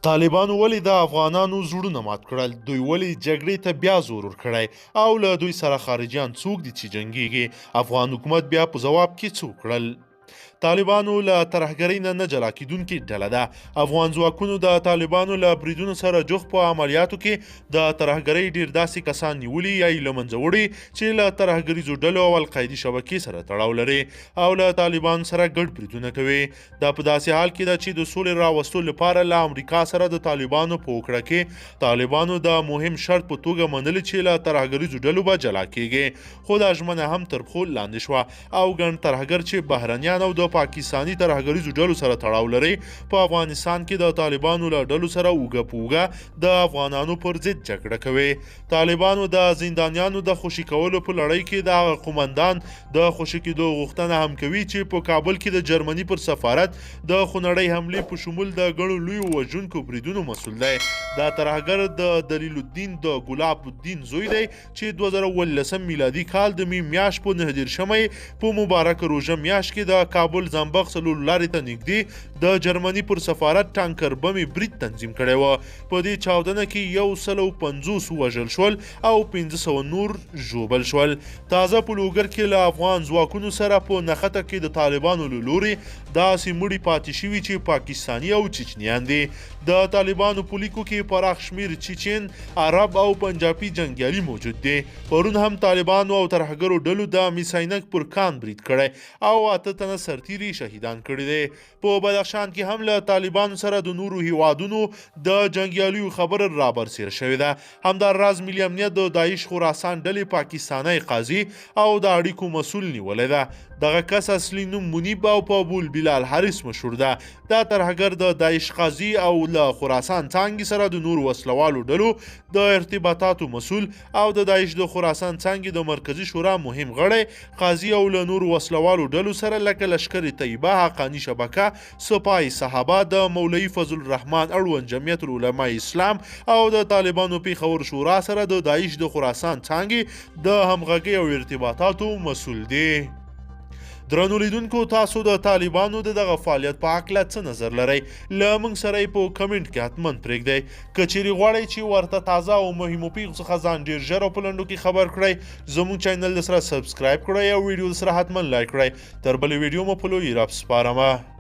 طالبانو ولې د افغانانو زړونه مات کړل؟ دوی ولې جګړې ته بیا زور ورکړی او له دوی سره خارجیان څوک دي چې جنګیږي؟ افغان حکومت بیا په ځواب کې څه وکړل؟ طالبانو له ترهګرۍ نه جلا کیدونکې ډله ده. افغان ځواکونو د طالبانو له بریدونو سره جوخ په عملیاتو کې د ترهګرۍ ډیر داسې کسان نیولي یا یې له منځه وړي چې له ترهګریزو ډلو او القاعدې شبکې سره تړاو لري او له طالبانو سره ګډ بریدونه کوي. دا په داسې حال کې ده چې د سولې راوستلو لپاره له امریکا سره د طالبانو په وکړه کې طالبانو د مهم شرط په توګه منلي چې له ترهګریزو ډلو به جلا کیږي، خو دا ژمنه هم تر پښو لاندې شوه او ګڼ ترهګر چې بهرنیان او د پاکستاني ترهګریزو ډلو سره تړاو لري په افغانستان کې د طالبانو له ډلو سره اوږه په اوږه د افغانانو پر ضد جګړه کوي. طالبانو د زندانیانو د خوشي کولو په لړۍ کې د هغه قومندان د خوشي کېدو غوښتنه هم کوي چې په کابل کې د جرمني پر سفارت د خونړۍ حملې په شمول د ګڼو لویو وژونکو بریدونو مسؤل دی. دا ترهګر د دلیل الدین د ګلاب الدین زوی دی چې 2018 میلادي کال د میم میاشت په 9 په مبارک روژه میاشت کې د کابل زنبق څلور لارې ته نږدې د جرمني پر سفارت ټانکر بمي برید تنظیم کړی و. په دې چاودنه کې 150 وژل شول او 1500 نور ژوبل شول. تازه په لوګر کې له افغان ځواکونو سره په نښته کې د طالبانو له لوري داسې مړي پاتې شوي چې پاکستاني او چچنیان دي. د طالبانو په لیکو کې پراخ شمیر چچن، عرب او پنجابي جنګیالي موجود دي. پرون هم طالبانو او ترهګرو ډلو د میساینک پر کان برید کړی او 8 تنه سرتیري شهیدان کړي دي. په بدخشان کې هم له طالبانو سره د نورو هیوادونو د جنګیالیو خبره رابرسېره شوې ده. همداراز ملي امنیت د داعش خراسان ډلې پاکستاني قاضي او د اړیکو مسؤل نیولې ده. دغه کس اصلي نوم منیب او په ابو بلال حارث مشهور ده. دا ترهګر د داعش قاضي او له خراسان څانګې سره د نورو وسلوالو ډلو د ارتباطاتو مسؤل او د داعش د خراسان څانګې د مرکزی شورا مهم غړی قاضي او له نورو وسلوالو ډلو سره لکه لشکر طیبه، حقانی شبکه، سپاه صحابه، د مولوي فضل الرحمن اړوند جمعیت العلماء اسلام او د طالبانو پیښور شورا سره د داعش د خراسان څانګې د همغږۍ او ارتباطاتو مسؤل دي. درنو لیدونکو، تاسو د طالبانو دغه فعالیت په اړه څه نظر لرئ؟ له موږ سره په کمنټ کې حتما پرېږدئ. که چیرې غواړئ چې ورته تازه او مهمو پیښو څخه ځان ډېر ژر او په لنډو کې خبر کړئ، زموږ چینل سره سبسکرایب کړئ او ویډیو سره حتما لایک کړئ. تر بلې ویډیو مو په لوی رب سپارمه.